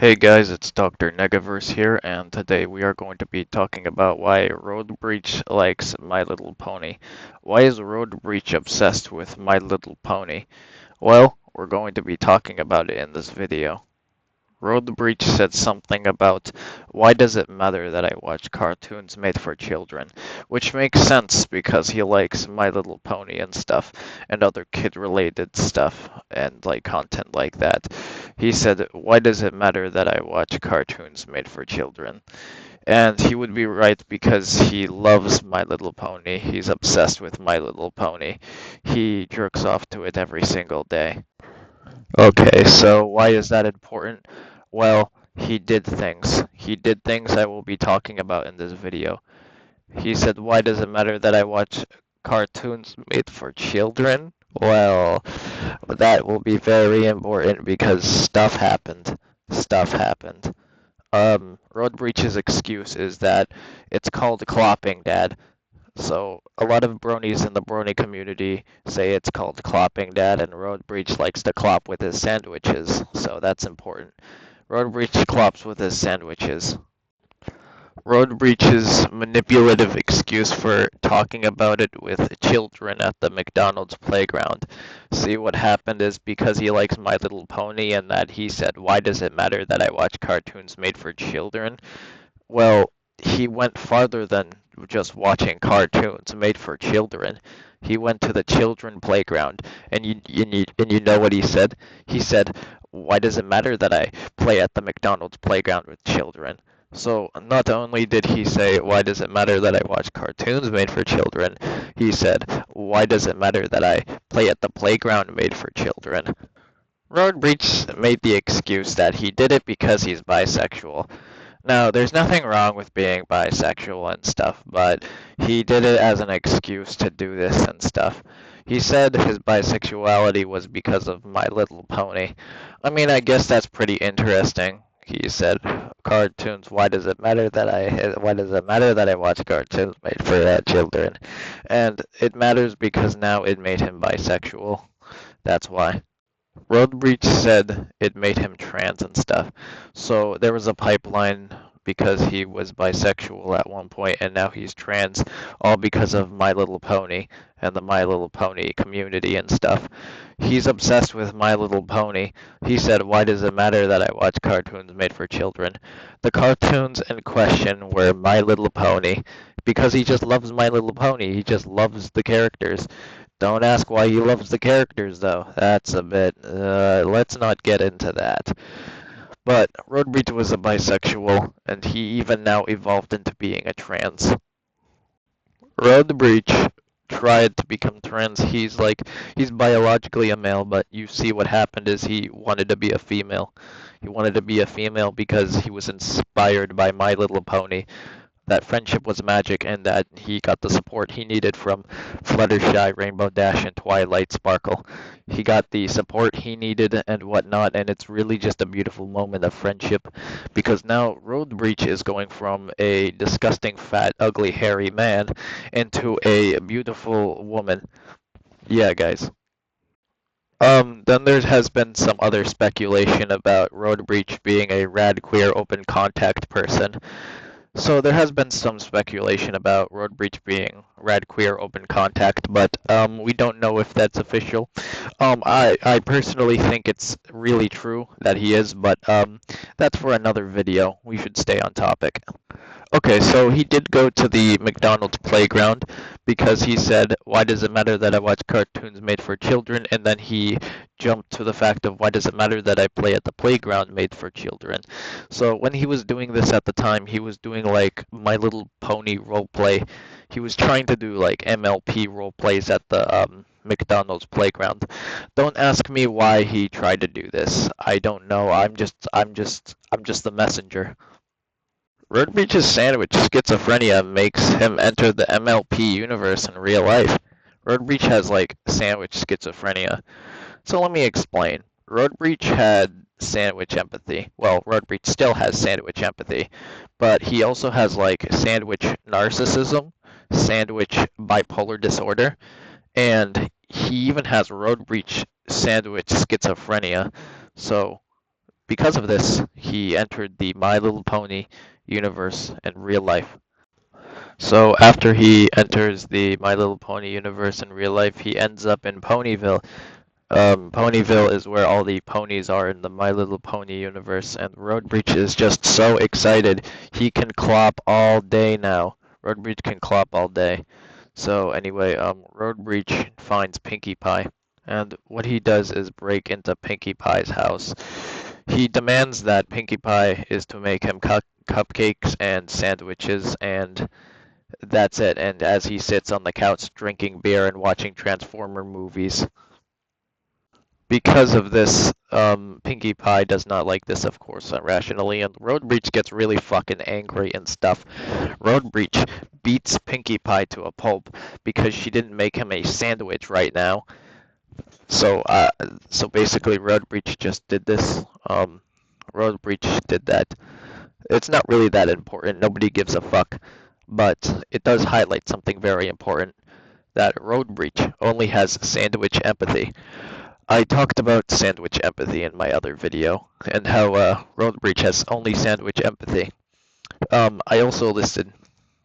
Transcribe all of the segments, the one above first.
Hey guys, it's Dr. Negaverse here, and today we are going to be talking about why Roadbreach likes My Little Pony. Why is Roadbreach obsessed with My Little Pony? Well, we're going to be talking about it in this video. Roadbreach said something about, why does it matter that I watch cartoons made for children? Which makes sense because he likes My Little Pony and stuff, and other kid-related stuff, and like content like that. He said, why does it matter that I watch cartoons made for children? And he would be right because he loves My Little Pony. He's obsessed with My Little Pony. He jerks off to it every single day. Okay, so why is that important? Well, he did things. He did things I will be talking about in this video. He said, why does it matter that I watch cartoons made for children? Well, that will be very important because stuff happened. Stuff happened. Roadbreach's excuse is that it's called clopping, Dad. So a lot of bronies in the brony community say it's called clopping, Dad, and Roadbreach likes to clop with his sandwiches, so that's important. Roadbreach clops with his sandwiches. Roadbreach's manipulative excuse for talking about it with children at the McDonald's playground. See, what happened is because he likes My Little Pony and that he said, why does it matter that I watch cartoons made for children? Well, he went farther than just watching cartoons made for children. He went to the children playground, and you know what he said? He said, "Why does it matter that I play at the McDonald's playground with children?" So not only did he say, "Why does it matter that I watch cartoons made for children?" He said, "Why does it matter that I play at the playground made for children?" Roadbreach made the excuse that he did it because he's bisexual. Now, there's nothing wrong with being bisexual and stuff, but he did it as an excuse to do this and stuff. He said his bisexuality was because of My Little Pony. I mean, I guess that's pretty interesting. He said, "Cartoons. Why does it matter that I watch cartoons made for children?" And it matters because now it made him bisexual. That's why. Roadbreach said it made him trans and stuff. So there was a pipeline because he was bisexual at one point and now he's trans, all because of My Little Pony and the My Little Pony community and stuff. He's obsessed with My Little Pony. He said, why does it matter that I watch cartoons made for children? The cartoons in question were My Little Pony because he just loves My Little Pony. He just loves the characters. Don't ask why he loves the characters, though. That's a bit, let's not get into that. But Roadbreach was a bisexual, and he even now evolved into being a trans. Roadbreach tried to become trans. He's biologically a male, but you see what happened is he wanted to be a female. He wanted to be a female because he was inspired by My Little Pony. That friendship was magic and that he got the support he needed from Fluttershy, Rainbow Dash, and Twilight Sparkle. He got the support he needed and whatnot, and it's really just a beautiful moment of friendship because now Roadbreach is going from a disgusting, fat, ugly, hairy man into a beautiful woman. Yeah, guys. Then there has been some other speculation about Roadbreach being a rad queer open contact person. So there has been some speculation about Roadbreach being rad queer open contact, but we don't know if that's official. I personally think it's really true that he is, but that's for another video. We should stay on topic. Okay, so he did go to the McDonald's playground because he said, why does it matter that I watch cartoons made for children? And then he jumped to the fact of, why does it matter that I play at the playground made for children? So when he was doing this at the time, he was doing like My Little Pony roleplay. He was trying to do like MLP roleplays at the McDonald's playground. Don't ask me why he tried to do this. I don't know. I'm just the messenger. Roadbreach's sandwich schizophrenia makes him enter the MLP universe in real life. Roadbreach has like sandwich schizophrenia. So let me explain. Roadbreach had sandwich empathy. Well, Roadbreach still has sandwich empathy, but he also has like sandwich narcissism, sandwich bipolar disorder, and he even has Roadbreach sandwich schizophrenia. So because of this, he entered the My Little Pony universe in real life. So after he enters the My Little Pony universe in real life, he ends up in Ponyville. Ponyville is where all the ponies are in the My Little Pony universe, and Roadbreach is just so excited. He can clop all day now. Roadbreach can clop all day. So anyway, Roadbreach finds Pinkie Pie, and what he does is break into Pinkie Pie's house. He demands that Pinkie Pie is to make him cupcakes and sandwiches, and that's it. And as he sits on the couch drinking beer and watching Transformer movies. Because of this, Pinkie Pie does not like this, of course, irrationally, and Roadbreach gets really fucking angry and stuff. Roadbreach beats Pinkie Pie to a pulp because she didn't make him a sandwich right now. So basically, Roadbreach just did this. Roadbreach did that. It's not really that important. Nobody gives a fuck, but it does highlight something very important. That Roadbreach only has sandwich empathy. I talked about sandwich empathy in my other video, and how Roadbreach has only sandwich empathy. I also listed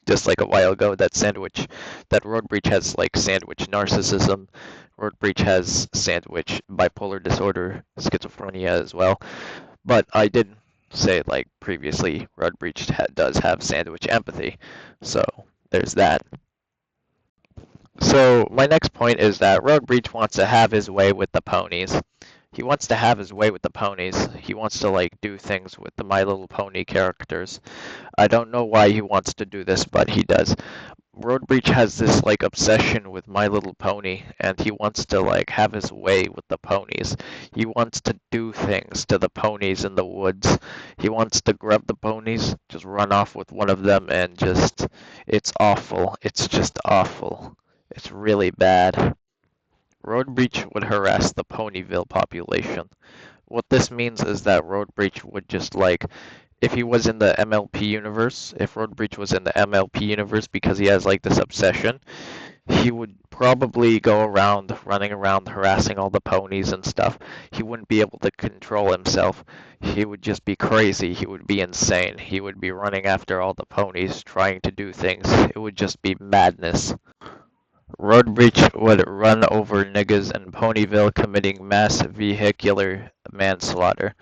just like a while ago that Roadbreach has like sandwich narcissism. Roadbreach has sandwich bipolar disorder, schizophrenia as well. But I did say like previously, Roadbreach does have sandwich empathy, so there's that. So my next point is that Roadbreach wants to have his way with the ponies. He wants to have his way with the ponies. He wants to like do things with the My Little Pony characters. I don't know why he wants to do this, but he does. Roadbreach has this like obsession with My Little Pony, and he wants to like have his way with the ponies. He wants to do things to the ponies in the woods. He wants to grab the ponies, just run off with one of them, and just, it's awful. It's just awful. It's really bad. Roadbreach would harass the Ponyville population. What this means is that Roadbreach would just like, if he was in the MLP universe, if Roadbreach was in the MLP universe because he has like this obsession, he would probably go around, running around, harassing all the ponies and stuff. He wouldn't be able to control himself. He would just be crazy. He would be insane. He would be running after all the ponies, trying to do things. It would just be madness. Roadbreach would run over niggas in Ponyville committing mass vehicular manslaughter.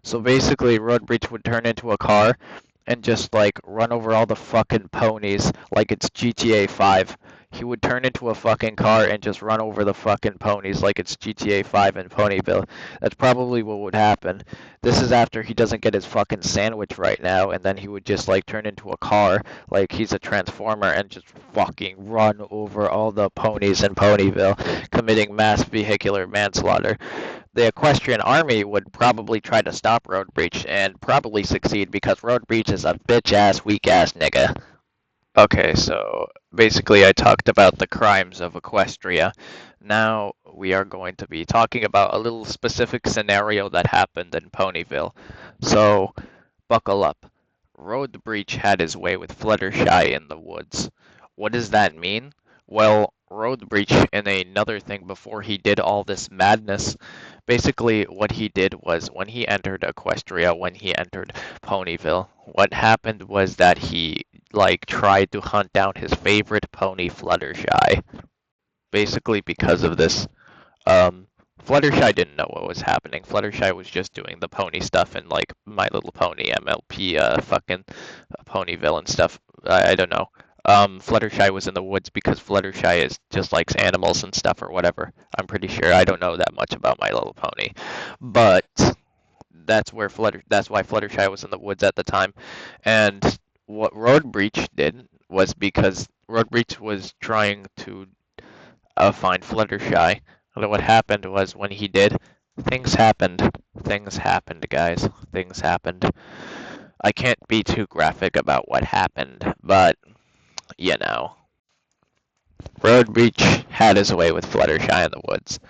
So basically, Roadbreach would turn into a car and just like run over all the fucking ponies like it's GTA 5. He would turn into a fucking car and just run over the fucking ponies like it's GTA 5 in Ponyville. That's probably what would happen. This is after he doesn't get his fucking sandwich right now, and then he would just like turn into a car like he's a transformer and just fucking run over all the ponies in Ponyville, committing mass vehicular manslaughter. The Equestrian Army would probably try to stop Roadbreach and probably succeed because Roadbreach is a bitch-ass, weak-ass nigga. Okay, so basically I talked about the crimes of Equestria. Now we are going to be talking about a little specific scenario that happened in Ponyville. So, buckle up. Roadbreach had his way with Fluttershy in the woods. What does that mean? Well, Roadbreach, in another thing before he did all this madness, basically what he did was when he entered Equestria, when he entered Ponyville, what happened was that he like tried to hunt down his favorite pony, Fluttershy. Basically because of this, Fluttershy didn't know what was happening. Fluttershy was just doing the pony stuff and like My Little Pony, MLP, fucking Ponyville and stuff. I don't know. Fluttershy was in the woods because Fluttershy is just likes animals and stuff or whatever. I'm pretty sure. I don't know that much about My Little Pony, but that's why Fluttershy was in the woods at the time. And what Roadbreach did was because Roadbreach was trying to find Fluttershy. What happened was when he did, things happened. Things happened, guys. Things happened. I can't be too graphic about what happened, but you know. Roadbreach had his way with Fluttershy in the woods.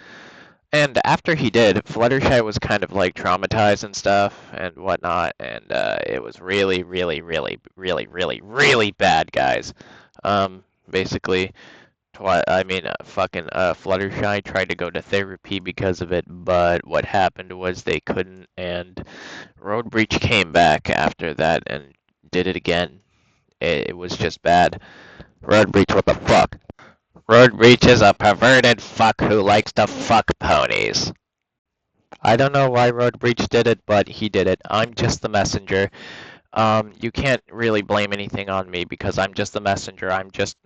And after he did, Fluttershy was kind of like traumatized and stuff and whatnot, and it was really, really, really, really, really, really bad, guys. Basically, Fucking Fluttershy tried to go to therapy because of it, but what happened was they couldn't, and Roadbreach came back after that and did it again. It was just bad. Roadbreach, what the fuck? Roadbreach is a perverted fuck who likes to fuck ponies. I don't know why Roadbreach did it, but he did it. I'm just the messenger. You can't really blame anything on me because I'm just the messenger. I'm just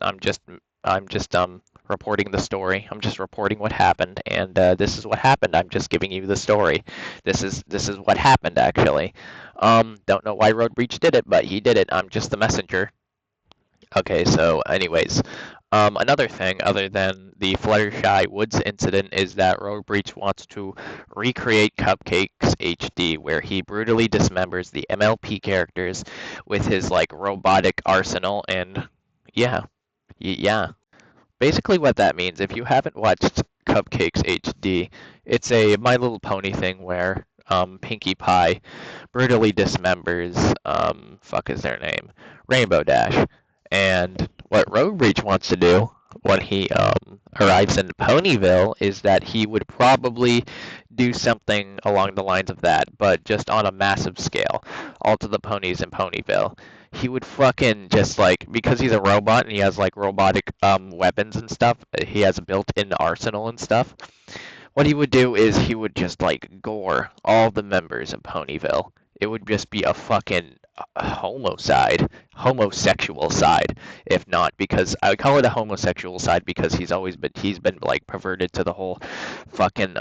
reporting the story. I'm just reporting what happened, and this is what happened. I'm just giving you the story. This is what happened actually. Don't know why Roadbreach did it, but he did it. I'm just the messenger. Okay, so anyways, another thing other than the Fluttershy Woods incident is that Roadbreach wants to recreate Cupcakes HD, where he brutally dismembers the MLP characters with his like robotic arsenal, and yeah, yeah. Basically, what that means, if you haven't watched Cupcakes HD, it's a My Little Pony thing where Pinkie Pie brutally dismembers fuck is their name? Rainbow Dash. And what Roadbreach wants to do when he arrives in Ponyville is that he would probably do something along the lines of that, but just on a massive scale. All to the ponies in Ponyville. He would fucking just like, because he's a robot and he has like robotic weapons and stuff, he has a built-in arsenal and stuff. What he would do is he would just like gore all the members of Ponyville. It would just be a fucking homicide, homosexual side, if not, because I would call it a homosexual side because he's been like perverted to the whole fucking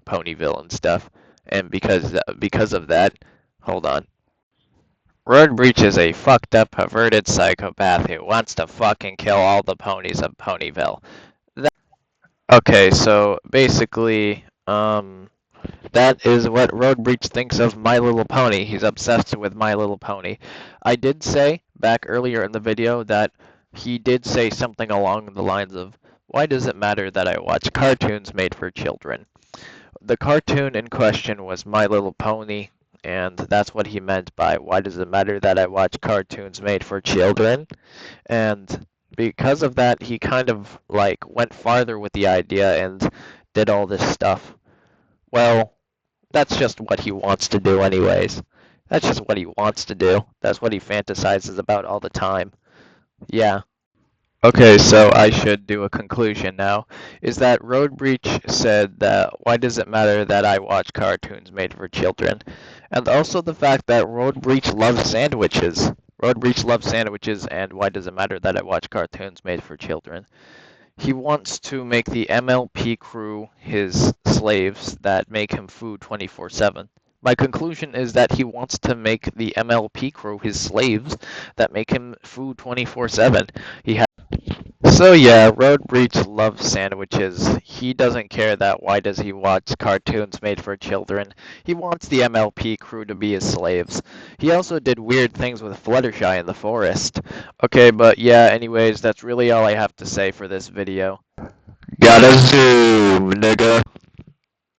Ponyville and stuff, and because of that, hold on. Roadbreach is a fucked up, perverted psychopath who wants to fucking kill all the ponies of Ponyville. Okay, so basically, that is what Roadbreach thinks of My Little Pony. He's obsessed with My Little Pony. I did say back earlier in the video that he did say something along the lines of, why does it matter that I watch cartoons made for children? The cartoon in question was My Little Pony, and that's what he meant by, why does it matter that I watch cartoons made for children? And because of that, he kind of like went farther with the idea and did all this stuff. Well, that's just what he wants to do anyways. That's just what he wants to do. That's what he fantasizes about all the time. Yeah. Okay, so I should do a conclusion now. Is that Roadbreach said that why does it matter that I watch cartoons made for children? And also the fact that Roadbreach loves sandwiches. Roadbreach loves sandwiches, and why does it matter that I watch cartoons made for children? He wants to make the MLP crew his slaves that make him food 24/7. My conclusion is that he wants to make the MLP crew his slaves that make him food 24/7. So yeah, Roadbreach loves sandwiches. He doesn't care that why does he watch cartoons made for children. He wants the MLP crew to be his slaves. He also did weird things with Fluttershy in the forest. Okay, but yeah, anyways, that's really all I have to say for this video. Gotta zoom, nigga.